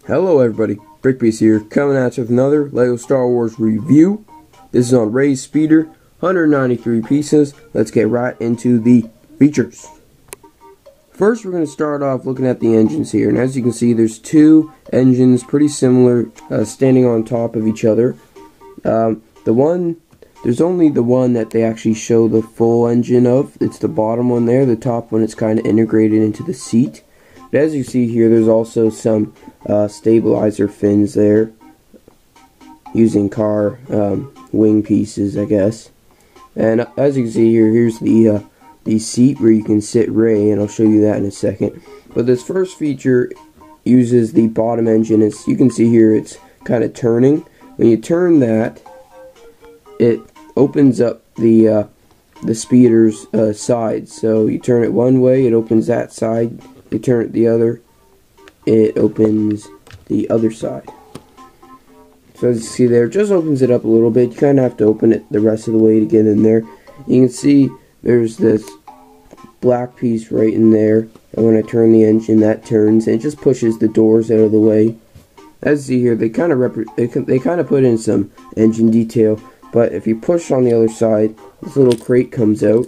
Hello everybody, BrickBeast here, coming at you with another LEGO Star Wars review. This is on Rey's Speeder, 193 pieces. Let's get right into the features. First we're going to start off looking at the engines here, and as you can see there's two engines pretty similar, standing on top of each other. There's only the one that they actually show the full engine of. It's the bottom one there. The top one is kind of integrated into the seat. But as you see here, there's also some stabilizer fins there, using car wing pieces, I guess. And as you can see here, here's the seat where you can sit Rey, and I'll show you that in a second. But this first feature uses the bottom engine. As you can see here, it's kind of turning. When you turn that, it opens up the speeder's side. So you turn it one way, it opens that side. You turn it the other, it opens the other side. So as you see there, it just opens it up a little bit. You kind of have to open it the rest of the way to get in there. You can see there's this black piece right in there, and when I turn the engine, that turns, and it just pushes the doors out of the way. As you see here, they kind of put in some engine detail, but if you push on the other side, this little crate comes out.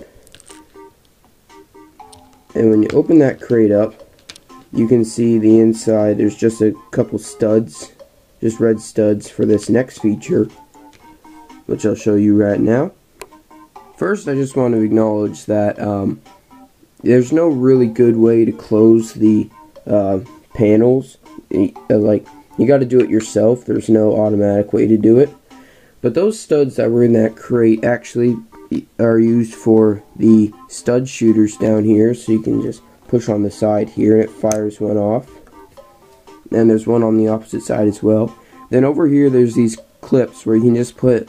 And when you open that crate up, you can see the inside. There's just a couple studs, just red studs for this next feature, which I'll show you right now. First, I just want to acknowledge that there's no really good way to close the panels. Like, you got to do it yourself. There's no automatic way to do it. But those studs that were in that crate actually are used for the stud shooters down here, so you can just push on the side here and it fires one off. And there's one on the opposite side as well. Then over here there's these clips where you can just put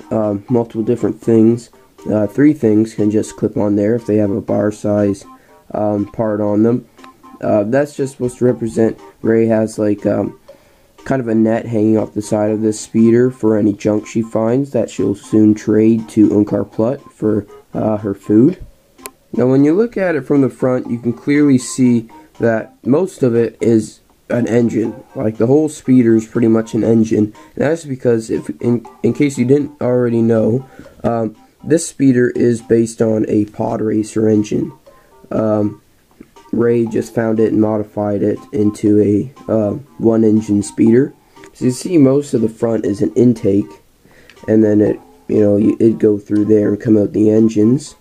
multiple different things. 3 things can just clip on there if they have a bar size part on them. That's just supposed to represent Rey has like kind of a net hanging off the side of this speeder for any junk she finds that she'll soon trade to Unkar Plutt for her food. Now when you look at it from the front, you can clearly see that most of it is an engine. Like, the whole speeder is pretty much an engine. And that's because, if in case you didn't already know, this speeder is based on a pod racer engine. Rey just found it and modified it into a one-engine speeder. So you see most of the front is an intake, and then it'd go through there and come out the engines.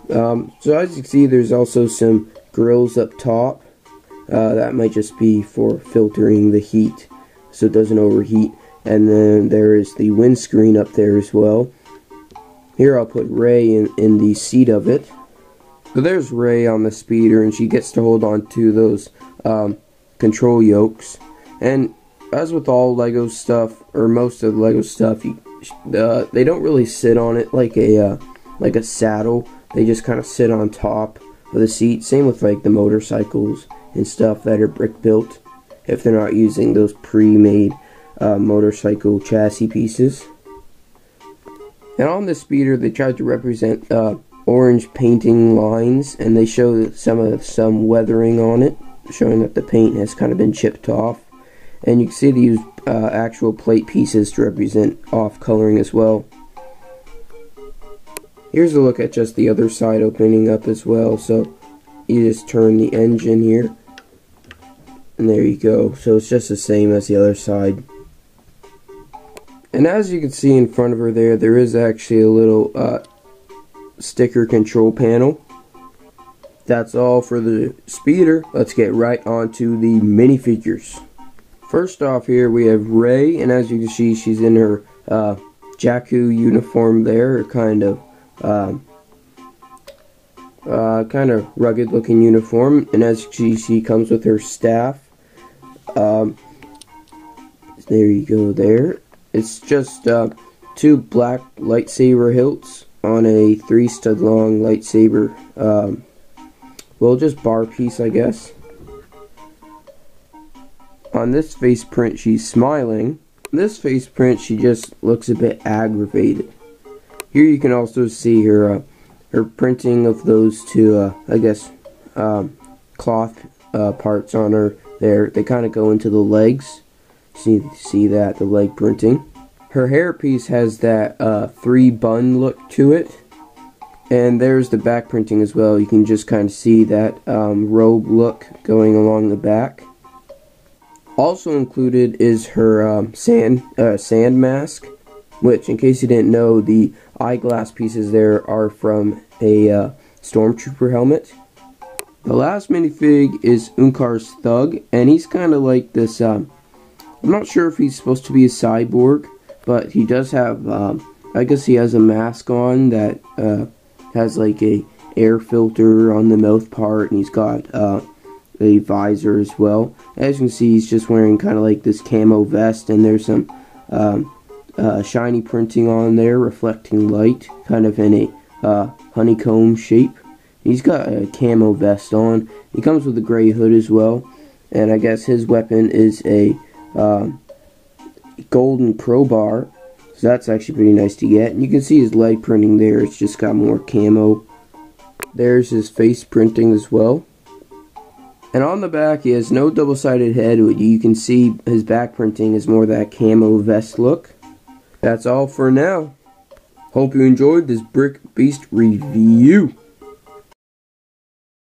So as you can see, there's also some grills up top. That might just be for filtering the heat so it doesn't overheat. And then there is the windscreen up there as well. Here I'll put Rey in the seat of it. So there's Rey on the speeder, and she gets to hold on to those control yokes. And as with all LEGO stuff, or most of the LEGO stuff, they don't really sit on it like a saddle. They just kind of sit on top of the seat. Same with like the motorcycles and stuff that are brick built, if they're not using those pre-made motorcycle chassis pieces. And on the speeder, they tried to represent orange painting lines, and they show some weathering on it, showing that the paint has kind of been chipped off. And you can see they use actual plate pieces to represent off coloring as well. Here's a look at just the other side opening up as well. So you just turn the engine here, and there you go. So it's just the same as the other side. And as you can see in front of her there is actually a little sticker control panel. That's all for the speeder. Let's get right on to the minifigures. First off here we have Rey, and as you can see, she's in her Jakku uniform there, her kind of rugged looking uniform. And as you see, she comes with her staff. There you go there. It's just 2 black lightsaber hilts on a 3 stud long lightsaber, well, just bar piece, I guess. On this face print, she's smiling. On this face print, she just looks a bit aggravated. Here you can also see her printing of those 2, I guess, cloth parts on her there. They kind of go into the legs. See that, the leg printing. Her hairpiece has that 3-bun look to it. And there's the back printing as well. You can just kind of see that robe look going along the back. Also included is her sand mask, which, in case you didn't know, the eyeglass pieces there are from a stormtrooper helmet. The last minifig is Unkar's Thug, and he's kind of like this, I'm not sure if he's supposed to be a cyborg, but he does have, I guess he has a mask on that has like a air filter on the mouth part, and he's got a visor as well. As you can see, he's just wearing kind of like this camo vest, and there's some shiny printing on there, reflecting light, kind of in a honeycomb shape. He's got a camo vest on. He comes with a gray hood as well, and I guess his weapon is a golden crowbar, so that's actually pretty nice to get. And you can see his leg printing there, it's just got more camo. There's his face printing as well. And on the back, he has no double-sided head. You can see his back printing is more that camo vest look. That's all for now. Hope you enjoyed this Brick Beast review.